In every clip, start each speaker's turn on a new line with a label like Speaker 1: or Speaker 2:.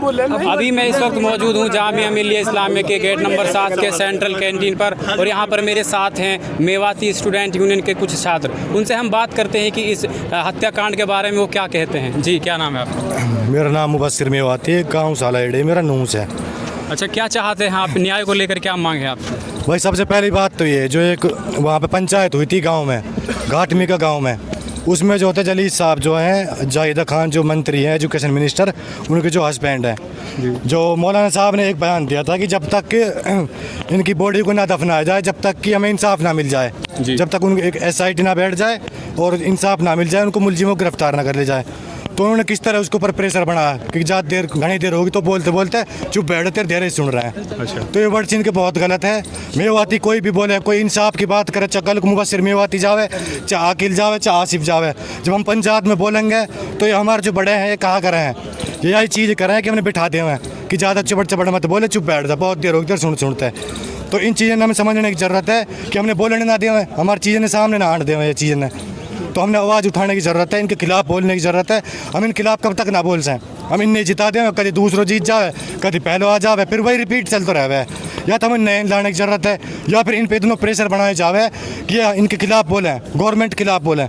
Speaker 1: अभी मैं इस वक्त मौजूद हूँ जामिया मिल्लिया इस्लामिया के गेट नंबर 7 के सेंट्रल कैंटीन पर, और यहाँ पर मेरे साथ हैं मेवाती स्टूडेंट यूनियन के कुछ छात्र। उनसे हम बात करते हैं कि इस हत्याकांड के बारे में वो क्या कहते हैं। जी, क्या नाम है आपका?
Speaker 2: मेरा नाम मुबस्सिर मेवाती है, गाँव सालाइडे मेरा नूस है।
Speaker 1: अच्छा, क्या चाहते हैं आप? न्याय को लेकर क्या मांग है आप?
Speaker 2: भाई सबसे पहली बात तो ये जो एक वहाँ पे पंचायत हुई थी गांव में, घाटमी का गांव में, उसमें जो होते जलील साहब जो हैं, जाहिदा खान जो मंत्री हैं एजुकेशन मिनिस्टर, उनके जो हस्बैंड हैं, जो मौलाना साहब ने एक बयान दिया था कि जब तक इनकी बॉडी को ना दफनाया जाए, जब तक कि हमें इंसाफ ना मिल जाए, जब तक उनको एक SIT ना बैठ जाए और इंसाफ ना मिल जाए, उनको मुलजिमों को गिरफ्तार ना कर ले जाए। तो उन्होंने किस तरह उसके ऊपर प्रेशर बनाया कि ज़्यादा देर घनी देर होगी तो बोलते बोलते चुप बैठे, तेरे धीरे सुन रहे हैं।
Speaker 1: अच्छा।
Speaker 2: तो ये वर्ड इनके बहुत गलत है। मेवाती कोई भी बोले, कोई इंसाफ की बात करे, चाहे कल को मुबस्सिर मेवाती जावे, चाहे आकिल जावे, चाहे आसिफ जावे, जब हम पंचायत में बोलेंगे तो ये हमारे जो बड़े हैं ये कहा कर रहे हैं, ये यही चीज़ कर रहे हैं कि हमने बिठा दिए हैं कि ज़्यादा चपड़ चपड़ मत बोले, चुप बैठ जा, बहुत देर होगी तेरे सुनते। तो इन चीज़ों ने हमें समझने की ज़रूरत है कि हमने बोलने ना दिए, हमारी चीज़ें ने सामने ना आने दिए ये चीज़ें ने, तो हमने आवाज़ उठाने की ज़रूरत है, इनके खिलाफ बोलने की ज़रूरत है। हम इन खिलाफ कब तक ना बोल सकें, हम इन्हें जिता दें, कभी दूसरों जीत जाए, कभी पहलो आ जावे, फिर वही रिपीट चलते रहे। या तो हमें नए लाने की ज़रूरत है, या फिर इन पे इतना प्रेशर बनाए जावे कि इनके खिलाफ बोलें, गवर्नमेंट के खिलाफ बोलें,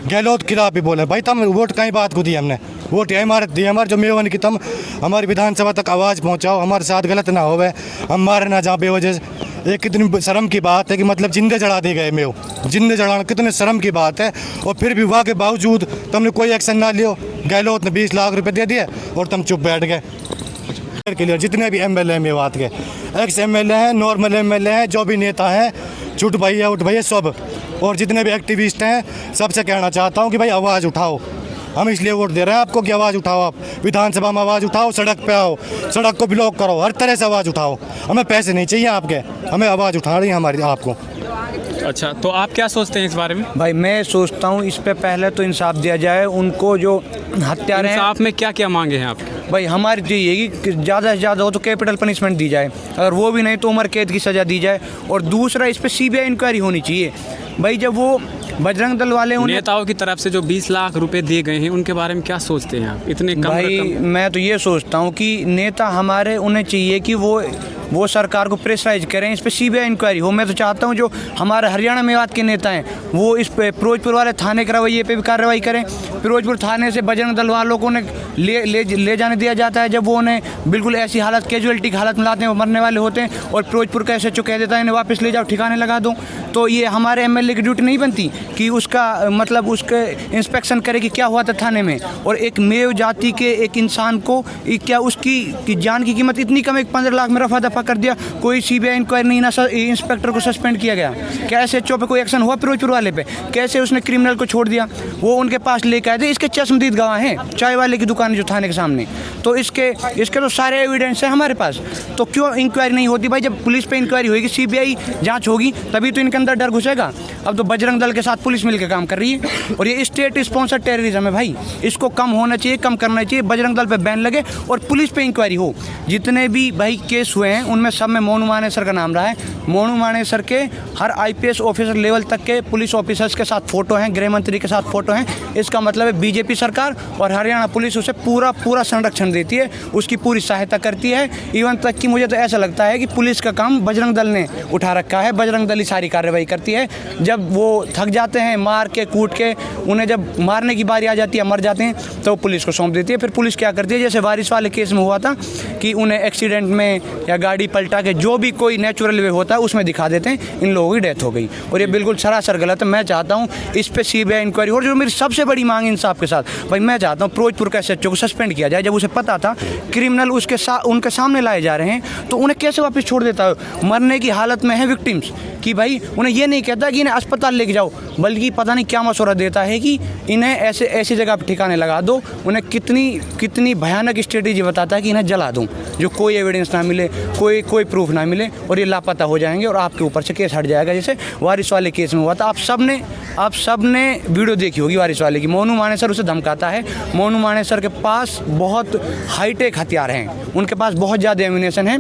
Speaker 2: गहलोत के खिलाफ भी बोलें। भाई तम वोट कहीं बात को दी, हमने वोट ये हमारे दी, हमारे जो मेवन की तुम हमारी विधानसभा तक आवाज़ पहुँचाओ, हमारे साथ गलत ना होवे, हम मारे ना जाओ बेवजह। एक कितनी शर्म की बात है कि मतलब जिंदे जला दिए गए मेव, जिंदे जलाना कितने शर्म की बात है। और फिर भी वहाँ के बावजूद तुमने कोई एक्शन ना लियो, गहलोत ने 20 लाख रुपए दे दिए और तुम चुप बैठ गए। के लिए जितने भी MLA मेवात के, एक्स MLA हैं, नॉर्मल MLA हैं, जो भी नेता हैं, छुट भैया उठ भैया सब, और जितने भी एक्टिविस्ट हैं, सबसे कहना चाहता हूँ कि भाई आवाज़ उठाओ। हम इसलिए वोट दे रहे हैं आपको कि आवाज़ उठाओ, आप विधानसभा में आवाज़ उठाओ, सड़क पे आओ, सड़क को ब्लॉक करो, हर तरह से आवाज़ उठाओ। हमें पैसे नहीं चाहिए आपके, हमें आवाज़ उठा रही है हमारी आपको।
Speaker 1: अच्छा, तो आप क्या सोचते हैं इस बारे में?
Speaker 3: भाई मैं सोचता हूँ इस पे पहले तो इंसाफ दिया जाए उनको जो हत्यारे हैं।
Speaker 1: इंसाफ में क्या क्या मांगे हैं आपके?
Speaker 3: भाई हमारी तो यही कि ज़्यादा से ज़्यादा हो तो कैपिटल पनिशमेंट दी जाए, अगर वो भी नहीं तो उम्र कैद की सज़ा दी जाए। और दूसरा इस पर CBI इंक्वायरी होनी चाहिए। भाई जब वो बजरंग दल वाले
Speaker 1: नेताओं की तरफ से जो 20 लाख रुपए दिए गए हैं, उनके बारे में क्या सोचते हैं आप? इतने कम
Speaker 3: भाई मैं तो ये सोचता हूँ कि नेता हमारे, उन्हें चाहिए कि वो सरकार को प्रेशराइज करें, इस पे CBI इंक्वायरी हो। मैं तो चाहता हूँ जो हमारे हरियाणा मेवात के नेता हैं वो इस पे फिरोजपुर वाले थाने के रवैये पे भी कार्रवाई करें। फिरोजपुर थाने से बजरंग दल वालों को ले जाने दिया जाता है जब वो उन्हें बिल्कुल ऐसी हालत, कैजुअलिटी की हालत में लाते हैं, वो मरने वाले होते हैं, और फिरोजपुर का SHO कह देता है इन्हें वापस ले जाओ, ठिकाने लगा दो। तो ये हमारे MLA की ड्यूटी नहीं बनती कि उसका मतलब उसके इंस्पेक्शन करे कि क्या हुआ था थाने में। और एक मेव जाति के एक इंसान को क्या उसकी जान की कीमत इतनी कम, एक 15 लाख में रफा दफा कर दिया, कोई CBI इंक्वायरी नहीं, ना इंस्पेक्टर को सस्पेंड किया गया। क्या SHO पे कोई एक्शन हुआ फिरोजपुर वाले पे? कैसे उसने क्रिमिनल को छोड़ दिया? वो उनके पास लेके आए थे, इसके चश्मदीद गवाह हैं, चाय वाले की दुकान जो थाने के सामने, तो इसके तो सारे एविडेंस है हमारे पास। तो क्यों इंक्वायरी नहीं होती? भाई जब पुलिस पे इंक्वायरी होगी, CBI जांच होगी, तभी तो इनके अंदर डर घुसेगा। अब तो बजरंग दल के साथ पुलिस मिलकर काम कर रही है, और ये स्टेट स्पॉन्सर टेररिज्म है भाई, इसको कम होना चाहिए, कम करना चाहिए। बजरंग दल पे बैन लगे और पुलिस पे इंक्वायरी हो। जितने भी भाई केस हुए हैं उनमें सब में मोनू मानेसर का नाम रहा है। मोनू मानेसर के हर IPS ऑफिसर लेवल तक के पुलिस ऑफिसर्स के साथ फ़ोटो हैं, गृह मंत्री के साथ फ़ोटो हैं। इसका मतलब है BJP सरकार और हरियाणा पुलिस उसे पूरा संरक्षण देती है, उसकी पूरी सहायता करती है। इवन तक कि मुझे तो ऐसा लगता है कि पुलिस का काम बजरंग दल ने उठा रखा है, बजरंग दल ही सारी कार्रवाई करती है। जब वो थक जाते हैं मार के कूट के, उन्हें जब मारने की बारी आ जाती है, मर जाते हैं, तो पुलिस को सौंप देती है। फिर पुलिस क्या करती है, जैसे वारिस वाले केस में हुआ था कि उन्हें एक्सीडेंट में या गाड़ी पलटा के जो भी कोई नेचुरल वे होता है उसमें दिखा देते हैं, इन लोगों की डेथ हो गई। और ये बिल्कुल सरासर गलत है। मैं चाहता हूँ इस पर CBI इंक्वायरी। और जो मेरी सबसे बड़ी मांग इंसाफ के साथ, भाई मैं चाहता हूँ फिरोजपुर का SHO को सस्पेंड किया जाए। जब उसे पता था क्रिमिनल उनके सामने लाए जा रहे हैं, तो उन्हें कैसे वापस छोड़ देता है? मरने की हालत में है विक्टिम्स कि भाई उन्हें ये नहीं कहता कि इन्हें अस्पताल लेके जाओ, बल्कि पता नहीं क्या मशवरा देता है कि इन्हें ऐसी जगह पर ठिकाने लगा दो। उन्हें कितनी भयानक स्ट्रेटेजी बताता है कि इन्हें जला दूँ, जो कोई एविडेंस ना मिले, कोई प्रूफ ना मिले, और ये लापता हो जाएंगे और आपके ऊपर से केस हट जाएगा, जैसे वारिस वाले केस में हुआ था। आप सब ने वीडियो देखी होगी वारिस वाले की। मोनू मानेसर उसे धमकाता है। मोनू मानेसर के पास बहुत हाईटेक हथियार हैं, उनके पास बहुत ज़्यादा एम्यूनेशन है,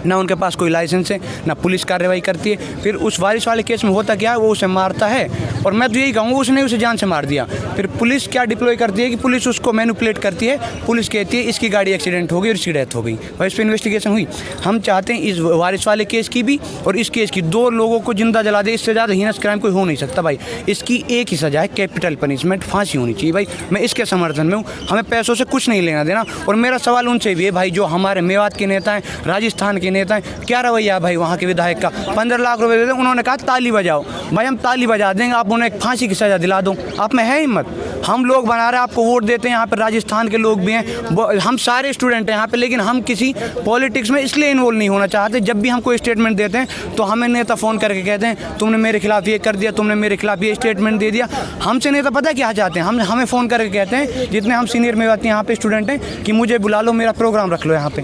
Speaker 3: ना उनके पास कोई लाइसेंस है, ना पुलिस कार्रवाई करती है। फिर उस वारिस वाले केस में होता क्या है, वो उसे मारता है, और मैं तो यही कहूँगा उसने उसे जान से मार दिया। फिर पुलिस क्या डिप्लॉय करती है कि पुलिस उसको मैनिपुलेट करती है, पुलिस कहती है इसकी गाड़ी एक्सीडेंट हो गई और इसकी डेथ हो गई, और इस पर इन्वेस्टिगेशन हुई। हम चाहते हैं इस वारिस वाले केस की भी और इस केस की, 2 लोगों को जिंदा जला दे, इससे ज़्यादा हीनस क्राइम कोई हो नहीं सकता भाई। इसकी एक ही सज़ा है, कैपिटल पनिशमेंट, फांसी होनी चाहिए भाई। मैं इसके समर्थन में हूँ, हमें पैसों से कुछ नहीं लेना देना। और मेरा सवाल उनसे भी है भाई, जो हमारे मेवात के नेता हैं, राजस्थान के नेता हैं, क्या रवैया भाई वहाँ के विधायक का? 15 लाख रुपए दे दें, उन्होंने कहा ताली बजाओ। भाई हम ताली बजा देंगे, आप उन्हें एक फांसी की सज़ा दिला दो, आप में है हिम्मत? हम लोग बना रहे हैं, आपको वोट देते हैं, यहाँ पर राजस्थान के लोग भी हैं, हम सारे स्टूडेंट हैं यहाँ पे, लेकिन हम किसी पॉलिटिक्स में इसलिए इन्वॉल्व नहीं होना चाहते। जब भी हम कोई स्टेटमेंट देते हैं तो हमें नेता फ़ोन करके कहते हैं तुमने मेरे खिलाफ ये कर दिया, तुमने मेरे खिलाफ ये स्टेटमेंट दे दिया। हमसे नेता पता है क्या चाहते हैं? हमें फ़ोन करके कहते हैं, जितने हम सीनियर मेवाती यहाँ पे स्टूडेंट हैं, कि मुझे बुला लो, मेरा प्रोग्राम रख लो यहाँ पे।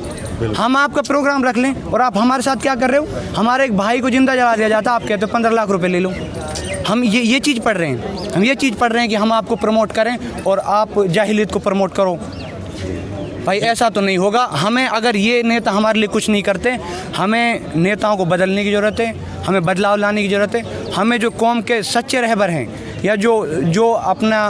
Speaker 3: हम आपका प्रोग्राम रख लें और आप हमारे साथ क्या कर रहे हो? हमारे एक भाई को जिंदा जला दिया जाता, आप कहते हो 15 लाख रुपए ले लो। हम ये चीज़ पढ़ रहे हैं, हम ये चीज़ पढ़ रहे हैं कि हम आपको प्रमोट करें और आप जाहिलियत को प्रमोट करो। भाई ऐसा तो नहीं होगा। हमें, अगर ये नेता हमारे लिए कुछ नहीं करते, हमें नेताओं को बदलने की ज़रूरत है, हमें बदलाव लाने की ज़रूरत है। हमें जो कौम के सच्चे रहबर हैं, या जो अपना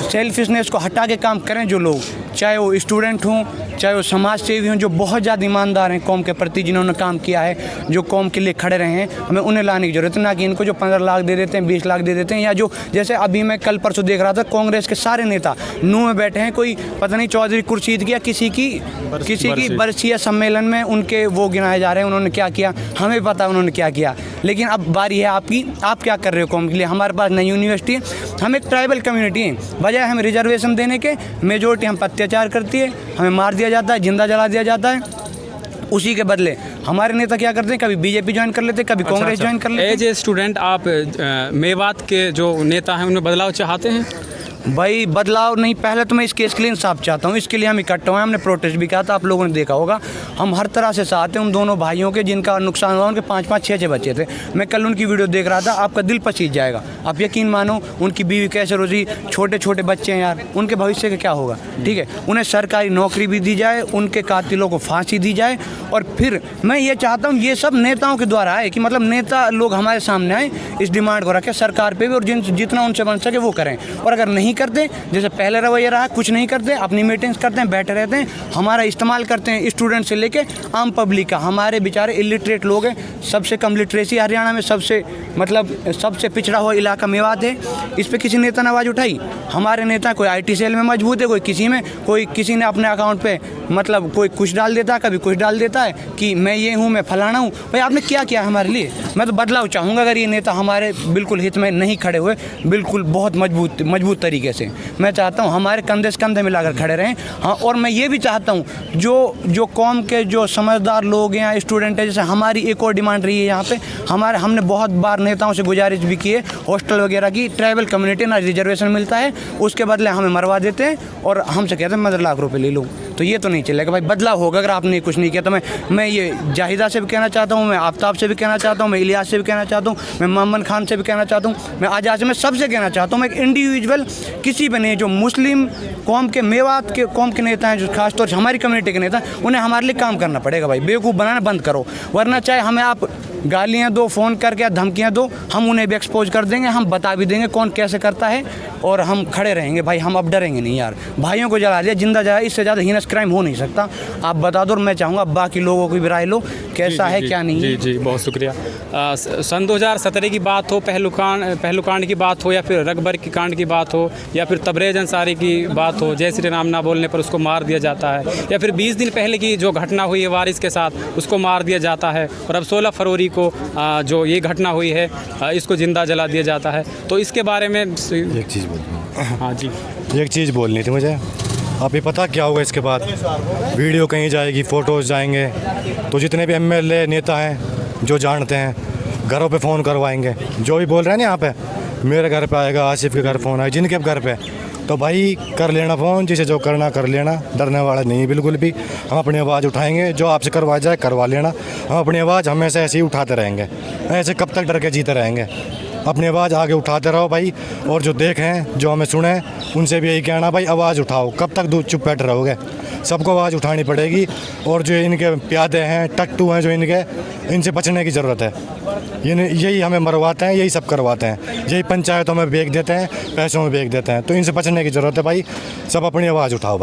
Speaker 3: सेल्फिशनेस को हटा के काम करें, जो लोग, चाहे वो स्टूडेंट हों, चाहे वो समाज सेवी हों, जो बहुत ज़्यादा ईमानदार हैं कौम के प्रति, जिन्होंने काम किया है, जो कौम के लिए खड़े रहे हैं, हमें उन्हें लाने की ज़रूरत है। ना कि इनको जो 15 लाख दे देते हैं, 20 लाख दे देते हैं, या जो जैसे अभी मैं कल परसों देख रहा था, कांग्रेस के सारे नेता नूह में बैठे हैं, कोई पता नहीं चौधरी खुर्शीद की किसी की बरसी या सम्मेलन में उनके वो गिनाए जा रहे हैं, उन्होंने क्या किया, हमें पता है उन्होंने क्या किया। लेकिन अब बारी है आपकी, आप क्या कर रहे हो कौम के लिए? हमारे पास नई यूनिवर्सिटी है, हम एक ट्राइबल कम्युनिटी हैं, बजाय हमें रिजर्वेशन देने के मेजोरिटी हम पर अत्याचार करती है, हमें मार दिया जाता है, जिंदा जला दिया जाता है। उसी के बदले हमारे नेता क्या करते हैं, कभी बीजेपी ज्वाइन कर लेते हैं, कभी कांग्रेस ज्वाइन कर लेते हैं।
Speaker 1: एज ए स्टूडेंट आप मेवात के जो नेता हैं उनमें बदलाव चाहते हैं?
Speaker 3: भाई बदलाव नहीं, पहले तो मैं इस केस के लिए इंसाफ चाहता हूँ, इसके लिए हम इकट्ठा हुए, हमने प्रोटेस्ट भी किया था, आप लोगों ने देखा होगा। हम हर तरह से साथ हैं उन दोनों भाइयों के जिनका नुकसान हुआ, उनके 5-5, 6-6 बच्चे थे। मैं कल उनकी वीडियो देख रहा था, आपका दिल पसीज जाएगा। आप यकीन मानो, उनकी बीवी कैसे रोजी, छोटे छोटे बच्चे हैं यार, उनके भविष्य का क्या होगा? ठीक है, उन्हें सरकारी नौकरी भी दी जाए, उनके कातिलों को फांसी दी जाए। और फिर मैं ये चाहता हूँ, ये सब नेताओं के द्वारा है, कि मतलब नेता लोग हमारे सामने आए, इस डिमांड को रखें सरकार पे भी, और जितना उनसे बन सके वो करें। और अगर नहीं करते, जैसे पहले रवैया रहा, कुछ नहीं करते, अपनी मीटिंग्स करते हैं, बैठे रहते हैं, हमारा इस्तेमाल करते हैं, स्टूडेंट से लेके आम पब्लिक का। हमारे बेचारे इलिटरेट लोग हैं, सबसे कम लिटरेसी हरियाणा में, सबसे पिछड़ा हुआ इलाका मेवात है। इस पर किसी नेता ने आवाज़ उठाई? हमारे नेता कोई IT सेल में मजबूत है, कोई किसी में, कोई किसी ने अपने अकाउंट पे मतलब कोई कुछ डाल देता है, कभी कुछ डाल देता है कि मैं ये हूँ, मैं फलाना हूँ। भाई आपने क्या किया हमारे लिए? मैं तो बदलाव चाहूँगा अगर ये नेता हमारे बिल्कुल हित में नहीं खड़े हुए, बिल्कुल बहुत मजबूत तरीके से। मैं चाहता हूँ हमारे कंधे से कंधे मिलाकर खड़े रहें। हाँ, और मैं ये भी चाहता हूँ जो कौम के जो समझदार लोग हैं, स्टूडेंट हैं, जैसे हमारी एक और डिमांड रही है यहाँ पे, हमने बहुत बार नेताओं से गुजारिश भी की है, हॉस्टल वगैरह की, ट्राइबल कम्युनिटी ना रिजर्वेशन मिलता है, उसके बदले हमें मरवा देते हैं और हमसे कहते हैं 15 लाख रुपये ले लो। तो ये तो नहीं चलेगा भाई, बदलाव होगा अगर आपने कुछ नहीं किया। तो मैं ये जाहिदा से भी कहना चाहता हूँ, मैं आफ्ताब से भी कहना चाहता हूँ, मैं इलियास से भी कहना चाहता हूँ, मैं मोहम्मद खान से भी कहना चाहता हूँ, मैं आजाद से, मैं सबसे कहना चाहता हूँ। मैं एक इंडिविजुअल किसी भी नहीं, जो मुस्लिम कौम के मेवात के कौम के नेता हैं, जो खासतौर से हमारी कम्युनिटी के नेता, उन्हें हमारे लिए काम करना पड़ेगा भाई। बेवकूफ़ बनाना बंद करो, वरना चाहे हमें आप गालियाँ दो, फ़ोन करके धमकियाँ दो, हम उन्हें भी एक्सपोज कर देंगे, हम बता भी देंगे कौन कैसे करता है, और हम खड़े रहेंगे भाई। हम अब डरेंगे नहीं यार। भाइयों को जला दिया, जिंदा जला, इससे ज़्यादा हीनस क्राइम हो नहीं सकता। आप बता दो, और मैं चाहूँगा बाकी लोगों की भी राय लो, कैसा है क्या नहीं है।
Speaker 1: जी, बहुत शुक्रिया। सन 2017 की बात हो, पहलुकांड की बात हो, या फिर रकबर की कांड की बात हो, या फिर तबरेज़ अंसारी की बात हो, जय श्री राम ना बोलने पर उसको मार दिया जाता है, या फिर 20 दिन पहले की जो घटना हुई है वारिस के साथ, उसको मार दिया जाता है, और अब 16 फरवरी को जो ये घटना हुई है, इसको ज़िंदा जला दिया जाता है। तो इसके बारे में
Speaker 2: एक चीज़ बोलनी।
Speaker 1: हाँ जी,
Speaker 2: एक चीज़ बोलनी थी मुझे। आप ये पता क्या होगा इसके बाद? वीडियो कहीं जाएगी, फ़ोटोज़ जाएंगे, तो जितने भी MLA नेता हैं जो जानते हैं, घरों पे फ़ोन करवाएंगे। जो भी बोल रहे हैं ना यहाँ पे, मेरे घर पे आएगा, आसिफ के घर फ़ोन आएगा, जिनके घर पे, तो भाई कर लेना फ़ोन, जिसे जो करना कर लेना, डरने वाला नहीं बिल्कुल भी। हम अपनी आवाज़ उठाएंगे, जो आपसे करवा जाए करवा लेना। हम अपनी आवाज़ हमेशा ऐसे ही उठाते रहेंगे, ऐसे कब तक डर के जीते रहेंगे? अपनी आवाज़ आगे उठाते रहो भाई। और जो देखें, जो हमें सुने, उनसे भी यही कहना भाई आवाज़ उठाओ। कब तक दूर चुप बैठे रहोगे? सबको आवाज़ उठानी पड़ेगी। और जो इनके प्यादे हैं, टट्टू हैं जो इनके, इनसे बचने की ज़रूरत है। यही हमें मरवाते हैं, यही सब करवाते हैं, यही पंचायतों में बेच देते हैं, पैसों में बेच देते हैं। तो इनसे बचने की ज़रूरत है भाई। सब अपनी आवाज़ उठाओ भाई।